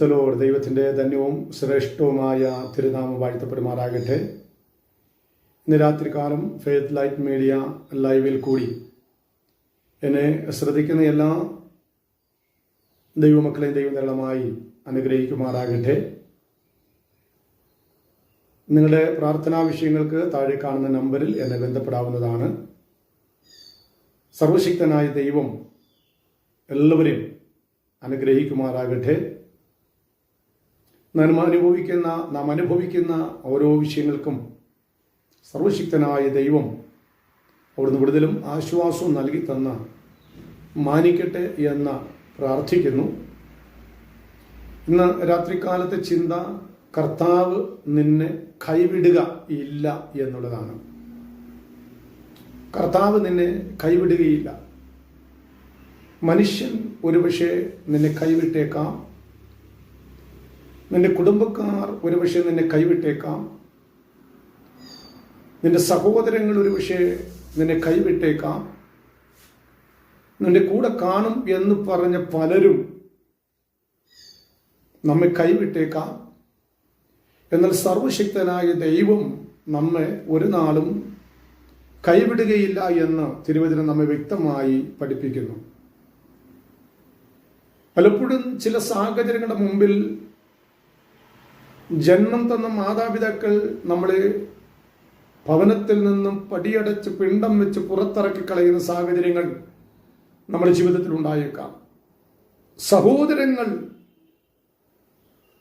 The Lord. ദൈവത്തിൻ്റെ ധന്യവും ശ്രേഷ്ഠവുമായ തിരുനാമം വാഴ്ത്തപ്പെടുമാറാകട്ടെ. ഇന്ന് രാത്രികാലം ഫെയ്ത്ത് ലൈറ്റ് മീഡിയ ലൈവിൽ കൂടി എന്നെ ശ്രദ്ധിക്കുന്ന എല്ലാ ദൈവമക്കളെയും ദൈവം ധാരാളമായി അനുഗ്രഹിക്കുമാറാകട്ടെ. നിങ്ങളുടെ പ്രാർത്ഥനാ വിഷയങ്ങൾക്ക് താഴെ കാണുന്ന നമ്പറിൽ എന്നെ ബന്ധപ്പെടാവുന്നതാണ്. സർവശക്തനായ ദൈവം എല്ലാവരെയും അനുഗ്രഹിക്കുമാറാകട്ടെ. നാം അനുഭവിക്കുന്ന ഓരോ വിഷയങ്ങൾക്കും സർവശക്തനായ ദൈവം അവിടുന്ന് വിടുതലും ആശ്വാസവും നൽകി തന്ന മാനിക്കട്ടെ എന്ന് പ്രാർത്ഥിക്കുന്നു. ഇന്ന് രാത്രികാലത്തെ ചിന്ത കർത്താവ് നിന്നെ കൈവിടുക ഇല്ല എന്നുള്ളതാണ്. കർത്താവ് നിന്നെ കൈവിടുകയില്ല. മനുഷ്യൻ ഒരുപക്ഷെ നിന്നെ കൈവിട്ടേക്കാം, നിന്റെ കുടുംബക്കാർ ഒരുപക്ഷെ നിന്നെ കൈവിട്ടേക്കാം, നിന്റെ സഹോദരങ്ങൾ ഒരുപക്ഷെ നിന്നെ കൈവിട്ടേക്കാം, നിന്റെ കൂടെ കാണും എന്ന് പറഞ്ഞ പലരും നമ്മെ കൈവിട്ടേക്കാം. എന്നാൽ സർവശക്തനായ ദൈവം നമ്മെ ഒരു നാളും കൈവിടുകയില്ല എന്ന് തിരുവചനം നമ്മെ വ്യക്തമായി പഠിപ്പിക്കുന്നു. പലപ്പോഴും ചില സാഹചര്യങ്ങളുടെ മുമ്പിൽ ജന്മം തന്ന മാതാപിതാക്കൾ നമ്മളെ ഭവനത്തിൽ നിന്നും പടിയടച്ച് പിണ്ടം വെച്ച് പുറത്തിറക്കി കളയുന്ന സാഹചര്യങ്ങൾ നമ്മുടെ ജീവിതത്തിൽ ഉണ്ടായേക്കാം. സഹോദരങ്ങൾ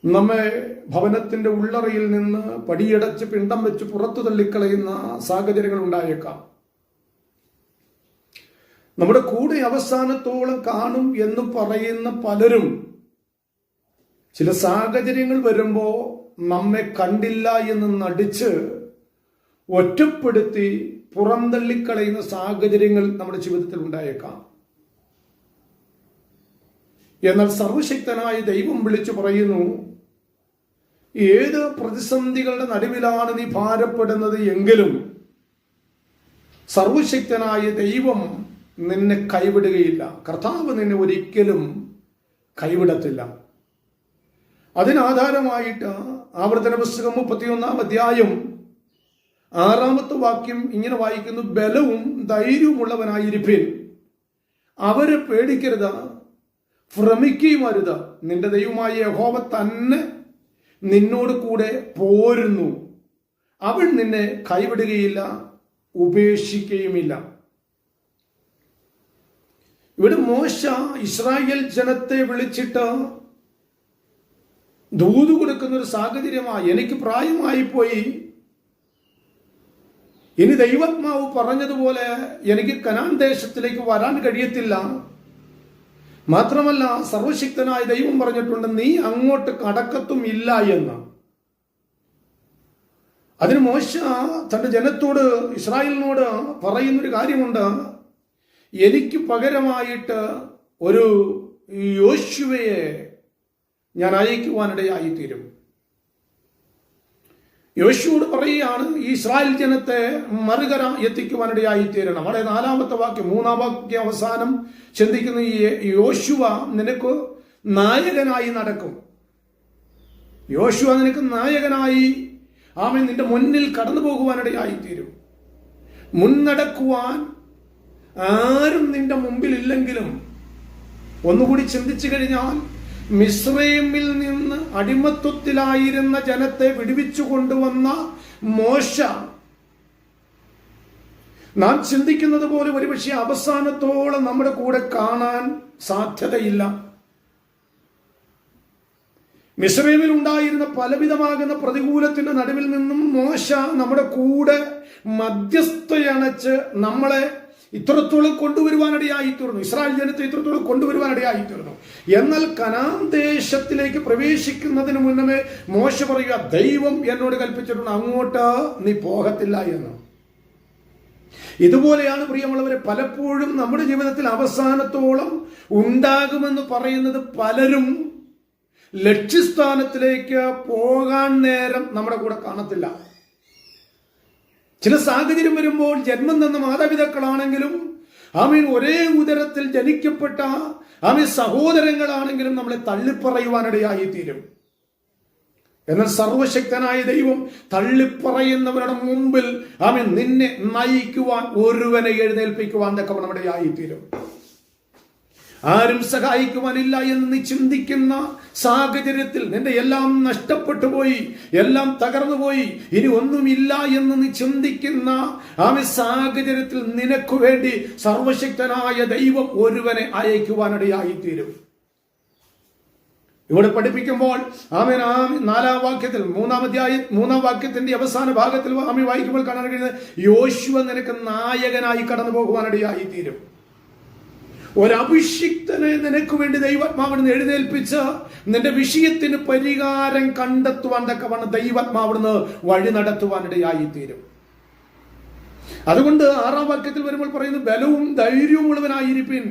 നമ്മെ ഭവനത്തിന്റെ ഉള്ളറയിൽ നിന്ന് പടിയടച്ച് പിണ്ടം വെച്ച് പുറത്തു തള്ളിക്കളയുന്ന സാഹചര്യങ്ങൾ ഉണ്ടായേക്കാം. നമ്മുടെ കൂടെ അവസാനത്തോളം കാണും എന്ന് പറയുന്ന പലരും ചില സാഹചര്യങ്ങൾ വരുമ്പോൾ നമ്മെ കണ്ടില്ല എന്ന് നടിച്ച് ഒറ്റപ്പെടുത്തി പുറന്തള്ളിക്കളയുന്ന സാഹചര്യങ്ങൾ നമ്മുടെ ജീവിതത്തിൽ ഉണ്ടായേക്കാം. എന്നാൽ സർവശക്തനായ ദൈവം വിളിച്ചു പറയുന്നു, ഏത് പ്രതിസന്ധികളുടെ നടുവിലാണ് നീ ഭാരപ്പെടുന്നത് എങ്കിലും സർവശക്തനായ ദൈവം നിന്നെ കൈവിടുകയില്ല. കർത്താവ് നിന്നെ ഒരിക്കലും കൈവിടത്തില്ല. അതിനാധാരമായിട്ട് ആവർത്തന പുസ്തകം 31-ാം അധ്യായം 6-ാമത്തെ വാക്യം ഇങ്ങനെ വായിക്കുന്നു: ബലവും ധൈര്യവുമുള്ളവനായിരിപ്പിൻ, അവരെ പേടിക്കരുത്, ഭ്രമിക്കുകയും അരുത്. നിന്റെ ദൈവമായ യഹോവ തന്നെ നിന്നോട് കൂടെ പോരുന്നു. അവൻ നിന്നെ കൈവിടുകയില്ല, ഉപേക്ഷിക്കുകയുമില്ല. ഇവിടെ മോശ ഇസ്രായേൽ ജനത്തെ വിളിച്ചിട്ട് ദൂത് കൊടുക്കുന്ന ഒരു സാഹചര്യമായി, എനിക്ക് പ്രായമായി പോയി, ഇനി ദൈവാത്മാവ് പറഞ്ഞതുപോലെ എനിക്ക് കനാൻ ദേശത്തിലേക്ക് വരാൻ കഴിയത്തില്ല. മാത്രമല്ല സർവശക്തനായ ദൈവം പറഞ്ഞിട്ടുണ്ട്, നീ അങ്ങോട്ട് കടക്കത്തും ഇല്ല എന്ന്. അതിന് മോശ തന്റെ ജനത്തോട്, ഇസ്രായേലിനോട് പറയുന്നൊരു കാര്യമുണ്ട്: എനിക്ക് പകരമായിട്ട് ഒരു യോശുവയെ ഞാൻ അയക്കുവാനിടയായിത്തീരും. യോശുവോട് പറയുകയാണ്, ഈ ഇസ്രായേൽ ജനത്തെ മറുകര എത്തിക്കുവാനിടയായിത്തീരണം. അവിടെ 4-ാമത്തെ വാക്യം, 3-ാം വാക്യം അവസാനം ചിന്തിക്കുന്ന ഈ യോശുവ നിനക്ക് നായകനായി നടക്കും. യോശുവ നിനക്ക് നായകനായി അവൻ നിന്റെ മുന്നിൽ കടന്നു പോകുവാനിടയായിത്തീരും. മുന്നടക്കുവാൻ ആരും നിന്റെ മുമ്പിൽ ഇല്ലെങ്കിലും ഒന്നുകൂടി ചിന്തിച്ചു കഴിഞ്ഞാൽ, മിസ്രൈമിൽ നിന്ന് അടിമത്വത്തിലായിരുന്ന ജനത്തെ വിടുവിച്ചു കൊണ്ടുവന്ന മോശ നാം ചിന്തിക്കുന്നത് പോലെ ഒരുപക്ഷെ അവസാനത്തോളം നമ്മുടെ കൂടെ കാണാൻ സാധ്യതയില്ല. മിസ്രൈമിൽ ഉണ്ടായിരുന്ന പലവിധമാകുന്ന പ്രതികൂലത്തിന്റെ നടുവിൽ നിന്നും മോശ നമ്മുടെ കൂടെ മധ്യസ്ഥയണച്ച് നമ്മളെ ഇത്രത്തോളം കൊണ്ടുവരുവാനിടയായിത്തീർന്നു. ഇസ്രായേൽ ജനത്തെ ഇത്രത്തോളം കൊണ്ടുവരുവാനിടയായിത്തീർന്നു. എന്നാൽ കനാൻ ദേശത്തിലേക്ക് പ്രവേശിക്കുന്നതിന് മുന്നമേ മോശ പറയുക, ദൈവം എന്നോട് കൽപ്പിച്ചിട്ടുണ്ട്, അങ്ങോട്ട് നീ പോകത്തില്ല എന്ന്. ഇതുപോലെയാണ് പ്രിയമുള്ളവരെ പലപ്പോഴും നമ്മുടെ ജീവിതത്തിൽ അവസാനത്തോളം ഉണ്ടാകുമെന്ന് പറയുന്നത് പലരും ലക്ഷ്യസ്ഥാനത്തിലേക്ക് പോകാൻ നേരം നമ്മുടെ കൂടെ കാണത്തില്ല. ചില സാഹചര്യം വരുമ്പോൾ ജന്മം തന്ന മാതാപിതാക്കളാണെങ്കിലും ആമീൻ, ഒരേ ഉദരത്തിൽ ജനിക്കപ്പെട്ട ആമീൻ സഹോദരങ്ങളാണെങ്കിലും നമ്മളെ തള്ളിപ്പറയുവാനിടയായി തീരും. എന്നാൽ സർവശക്തനായ ദൈവം തള്ളിപ്പറയുന്നവരുടെ മുമ്പിൽ ആമീൻ നിന്നെ നയിക്കുവാൻ ഒരുവനെ എഴുന്നേൽപ്പിക്കുവാൻ നമ്മുടെ ആയിത്തീരും. ആരും സഹായിക്കുവാനില്ല എന്ന് നീ ചിന്തിക്കുന്ന സാഹചര്യത്തിൽ, നിന്റെ എല്ലാം നഷ്ടപ്പെട്ടു പോയി, എല്ലാം തകർന്നു പോയി, ഇനി ഒന്നുമില്ല എന്ന് നീ ചിന്തിക്കുന്ന സാഹചര്യത്തിൽ നിനക്ക് വേണ്ടി സർവശക്തനായ ദൈവം ഒരുവനെ അയക്കുവാനിടയായിത്തീരും. ഇവിടെ പഠിപ്പിക്കുമ്പോൾ ആമേൻ 4-ാം വാക്യത്തിൽ 3-ാം വാക്യത്തിന്റെ അവസാന ഭാഗത്തിൽ ആമേൻ വായിക്കുമ്പോൾ കാണാൻ കഴിയുന്നത്, യോശുവ നിനക്ക് നായകനായി കടന്നു പോകുവാനിടയായി തീരും. ഒരഭിഷിക്തനെ നിനക്ക് വേണ്ടി ദൈവാത്മാവിന് എഴുന്നേൽപ്പിച്ച് നിന്റെ വിഷയത്തിന് പരിഹാരം കണ്ടെത്തുവാൻ തക്കവണ്ണം ദൈവാത്മാവിന് വഴി നടത്തുവാനിടയായി തീരും. അതുകൊണ്ട് 6-ാം വാക്യത്തിൽ വരുമ്പോൾ പറയുന്നത്, ബലവും ധൈര്യവും ഉള്ളവനായിരിപ്പിൻ.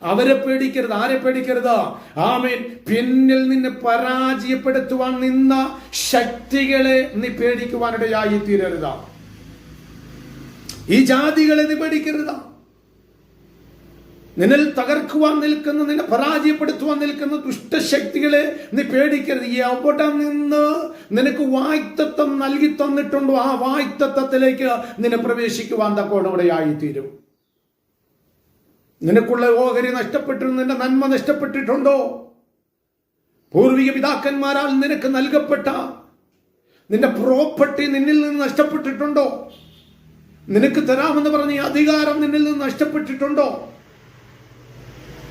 അവരെ പേടിക്കരുത്. ആരെ പേടിക്കരുത്? ആമേൻ, പിന്നിൽ നിന്നെ പരാജയപ്പെടുത്തുവാൻ നിന്ന ശക്തികളെ നീ പേടിക്കുവാനിടയായി തീരരുത്. ഈ ജാതികളെ നീ പേടിക്കരുത്. നിന്നിൽ തകർക്കുവാൻ നിൽക്കുന്ന, നിന്നെ പരാജയപ്പെടുത്തുവാൻ നിൽക്കുന്ന ദുഷ്ടശക്തികളെ നീ പേടിക്കരുത്. എവിടെ നിന്ന് നിനക്ക് വായ്ത്തത്വം നൽകി തന്നിട്ടുണ്ടോ ആ വായ്ത്തത്വത്തിലേക്ക് നിന്നെ പ്രവേശിക്കുവാൻ തക്കോണം ഇടയായിത്തീരും. നിനക്കുള്ള ഓഹരി നഷ്ടപ്പെട്ടിരുന്നു, നിന്റെ നന്മ നഷ്ടപ്പെട്ടിട്ടുണ്ടോ? പൂർവിക പിതാക്കന്മാരാൽ നിനക്ക് നൽകപ്പെട്ട നിന്റെ പ്രോപ്പർട്ടി നിന്നിൽ നിന്ന് നഷ്ടപ്പെട്ടിട്ടുണ്ടോ? നിനക്ക് തരാമെന്ന് പറഞ്ഞ അധികാരം നിന്നിൽ നിന്ന് നഷ്ടപ്പെട്ടിട്ടുണ്ടോ?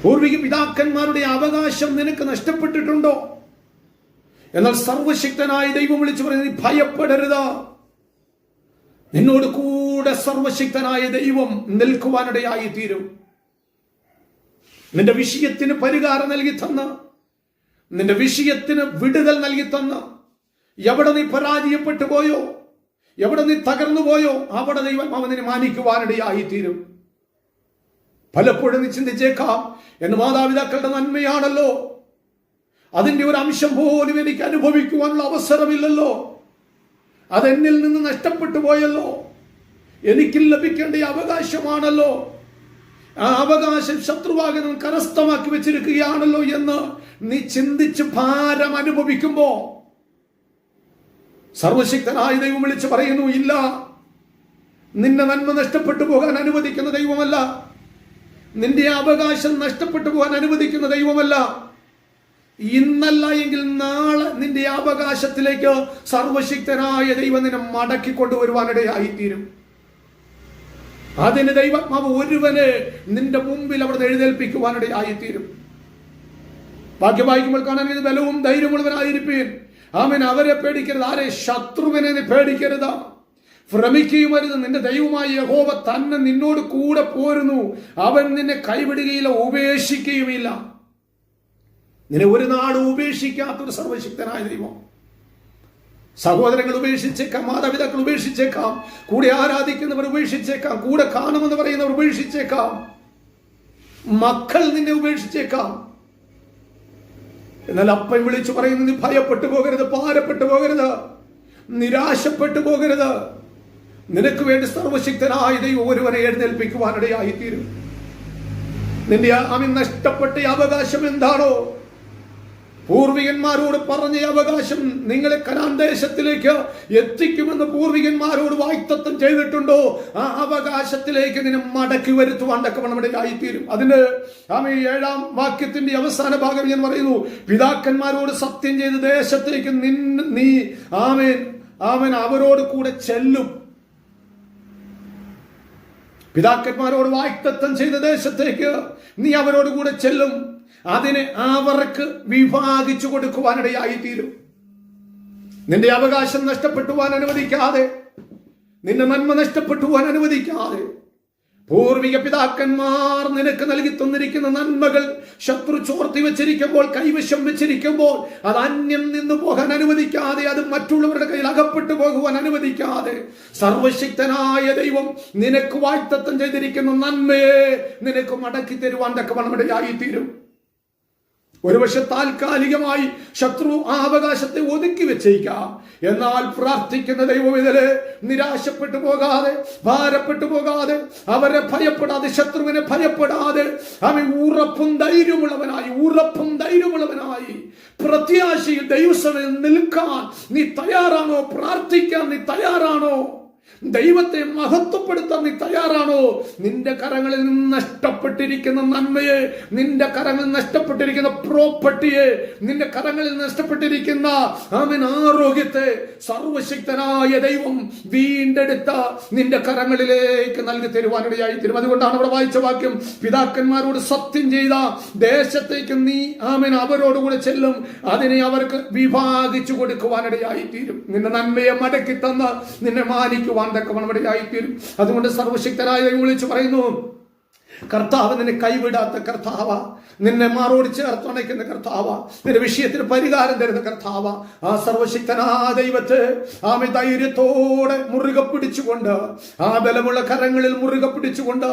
പൂർവിക പിതാക്കന്മാരുടെ അവകാശം നിനക്ക് നഷ്ടപ്പെട്ടിട്ടുണ്ടോ? എന്നാൽ സർവശക്തനായ ദൈവം വിളിച്ചു പറയുന്നത്, നീ ഭയപ്പെടരുത്. നിന്നോട് കൂടെ സർവശക്തനായ ദൈവം നിൽക്കുവാനിടയായി തീരും. നിന്റെ വിഷയത്തിന് പരിഹാരം നൽകി തന്ന്, നിന്റെ വിഷയത്തിന് വിടുതൽ നൽകി തന്ന്, എവിടെ നീ പരാജയപ്പെട്ടു പോയോ, എവിടെ നീ തകർന്നു പോയോ, അവിടെ ദൈവം അവനെ മാനിക്കുവാനിടയായി തീരും. പലപ്പോഴും നീ ചിന്തിച്ചേക്കാം, എന്റെ മാതാപിതാക്കളുടെ നന്മയാണല്ലോ, അതിന്റെ ഒരു അംശം പോലും എനിക്ക് അനുഭവിക്കുവാനുള്ള അവസരമില്ലല്ലോ, അതെന്നിൽ നിന്ന് നഷ്ടപ്പെട്ടു പോയല്ലോ, എനിക്ക് ലഭിക്കേണ്ട അവകാശമാണല്ലോ, ആ അവകാശം ശത്രുവാകനം കരസ്ഥമാക്കി വെച്ചിരിക്കുകയാണല്ലോ എന്ന് നീ ചിന്തിച്ച് ഭാരം അനുഭവിക്കുമ്പോ സർവശക്തനായ ദൈവം വിളിച്ച് പറയുന്നു, ഇല്ല, നിന്റെ നന്മ നഷ്ടപ്പെട്ടു പോകാൻ അനുവദിക്കുന്ന ദൈവമല്ല, നിന്റെ അവകാശം നഷ്ടപ്പെട്ടു പോകാൻ അനുവദിക്കുന്ന ദൈവമല്ല. ഇന്നല്ല എങ്കിൽ നാളെ നിന്റെ അവകാശത്തിലേക്ക് സർവശക്തനായ ദൈവം നിന്നെ മടക്കി കൊണ്ടുവരുവാനിടയായിത്തീരും. അതിന് ദൈവാത്മാവ് ഒരുവനെ നിന്റെ മുമ്പിൽ അവിടെ എഴുന്നേൽപ്പിക്കുവാനിടയായിത്തീരും. വാക്യം വായിക്കുമ്പോൾ കാണാൻ ഇത് ബലവും ധൈര്യമുള്ളവനായിരിക്കും. ആമേൻ, അവരെ പേടിക്കരുത്. ആരെ? ശത്രുവിനെ നീ പേടിക്കരുത്, ഭ്രമിക്കുകയും വരുത്. നിന്റെ ദൈവമായ യഹോവ തന്നെ നിന്നോട് കൂടെ പോരുന്നു. അവൻ നിന്നെ കൈവിടുകയില്ല, ഉപേക്ഷിക്കുകയുമില്ല. നിന്നെ ഒരു നാട് ഉപേക്ഷിക്കാത്തൊരു സർവശക്തനായ ദൈവം. സഹോദരങ്ങൾ ഉപേക്ഷിച്ചേക്കാം, മാതാപിതാക്കൾ ഉപേക്ഷിച്ചേക്കാം, കൂടെ ആരാധിക്കുന്നവർ ഉപേക്ഷിച്ചേക്കാം, കൂടെ കാണുമെന്ന് പറയുന്നവർ ഉപേക്ഷിച്ചേക്കാം, മക്കൾ നിന്നെ ഉപേക്ഷിച്ചേക്കാം. എന്നാൽ അപ്പൻ വിളിച്ചു പറയുന്നു, നീ ഭയപ്പെട്ടു പോകരുത്, ഭാരപ്പെട്ടു പോകരുത്, നിരാശപ്പെട്ടു പോകരുത്. നിനക്ക് വേണ്ടി സർവശക്തനായ ദൈവം ഒരുവനെ എഴുന്നേൽപ്പിക്കുവാനിടയായിത്തീരും. നിന്റെ നഷ്ടപ്പെട്ട അവകാശം എന്താണോ? പൂർവികന്മാരോട് പറഞ്ഞ അവകാശം നിങ്ങളെ കനാൻ ദേശത്തിലേക്ക് എത്തിക്കുമെന്ന് പൂർവികന്മാരോട് വാഗ്ദത്തം ചെയ്തിട്ടുണ്ടോ? ആ അവകാശത്തിലേക്ക് നിന്നെ മടക്കി വരുത്തുവാൻ നമ്മുടെ ആയിത്തീരും. അതിന് 7-ാം വാക്യത്തിന്റെ അവസാന ഭാഗം ഞാൻ പറയുന്നു, പിതാക്കന്മാരോട് സത്യം ചെയ്ത ദേശത്തേക്ക് നീ ആമേൻ അവരോട് കൂടെ ചെല്ലും. പിതാക്കന്മാരോട് വാഗ്ദത്തം ചെയ്ത ദേശത്തേക്ക് നീ അവരോട് കൂടെ ചെല്ലും. അതിനെ അവർക്ക് വിഭാഗിച്ചു കൊടുക്കുവാനിടയായിത്തീരും. നിന്റെ അവകാശം നഷ്ടപ്പെട്ടുവാൻ അനുവദിക്കാതെ, നിന്റെ നന്മ നഷ്ടപ്പെട്ടുവാൻ അനുവദിക്കാതെ, പൂർവിക പിതാക്കന്മാർ നിനക്ക് നൽകി തന്നിരിക്കുന്ന നന്മകൾ ശത്രു ചോർത്തി വെച്ചിരിക്കുമ്പോൾ, കൈവശം വെച്ചിരിക്കുമ്പോൾ, അത് അന്യം നിന്ന് പോകാൻ അനുവദിക്കാതെ, അത് മറ്റുള്ളവരുടെ കയ്യിൽ അകപ്പെട്ടു പോകുവാൻ അനുവദിക്കാതെ, സർവശക്തനായ ദൈവം നിനക്ക് വാഗ്ദത്തം ചെയ്തിരിക്കുന്ന നന്മയെ നിനക്ക് മടക്കി തരുവാൻ തക്കവണ്ണം ഇടയായിത്തീരും. ഒരുപക്ഷെ താൽക്കാലികമായി ശത്രു ആ അവകാശത്തെ ഒതുക്കി വെച്ചേക്കാം. എന്നാൽ പ്രാർത്ഥിക്കുന്ന ദൈവവിതലെ നിരാശപ്പെട്ടു പോകാതെ, ഭാരപ്പെട്ടു പോകാതെ, അവരെ ഭയപ്പെടാതെ, ശത്രുവിനെ ഭയപ്പെടാതെ, അവൻ ഉറപ്പും ധൈര്യമുള്ളവനായി പ്രത്യാശയിൽ ദൈവസഭയിൽ നിൽക്കാൻ നീ തയ്യാറാണോ? പ്രാർത്ഥിക്കാൻ നീ തയ്യാറാണോ? ദൈവത്തെ മഹത്വപ്പെടുത്താൻ നീ തയ്യാറാണോ? നിന്റെ കരങ്ങളിൽ നിന്ന് നഷ്ടപ്പെട്ടിരിക്കുന്ന നന്മയെ, നിന്റെ കരങ്ങളിൽ നഷ്ടപ്പെട്ടിരിക്കുന്ന പ്രോപ്പർട്ടിയെ, നിന്റെ കരങ്ങളിൽ നഷ്ടപ്പെട്ടിരിക്കുന്ന ആരോഗ്യത്തെ സർവശക്തനായ ദൈവം വീണ്ടെടുത്ത നിന്റെ കരങ്ങളിലേക്ക് നൽകി തരുവാനിടയായി തീരും. അതുകൊണ്ടാണ് അവിടെ വായിച്ച വാക്യം, പിതാക്കന്മാരോട് സത്യം ചെയ്ത ദേശത്തേക്ക് നീ അവരോടുകൂടെ ചെല്ലും, അതിനെ അവർക്ക് വിഭാഗിച്ചു കൊടുക്കുവാനിടയായി തീരും. നിന്റെ നന്മയെ മടക്കി തന്ന് നിന്നെ മാനിക്കുവാൻ തക്കവണ്ണമിടയായിത്തീരും. അതുകൊണ്ട് സർവശക്തനായ ദൈവം വിളിച്ചു പറയുന്നു, കർത്താവ് നിന്നെ കൈവിടാത്ത കർത്താവ, നിന്നെ മാറോട് ചേർത്തുണയ്ക്കുന്ന കർത്താവ, നിന്റെ വിഷയത്തിന് പരിഹാരം തരുന്ന കർത്താവ. ആ സർവശക്തനായ ദൈവത്തെ ധൈര്യത്തോടെ മുറുകെ പിടിച്ചുകൊണ്ട്, ആ ബലമുള്ള കരങ്ങളിൽ മുറുകെ പിടിച്ചുകൊണ്ട്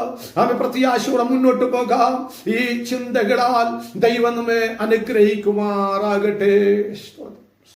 പ്രത്യാശയോടെ മുന്നോട്ട് പോകാം. ഈ ചിന്തകളാൽ ദൈവം നമ്മെ അനുഗ്രഹിക്കുമാറാകട്ടെ.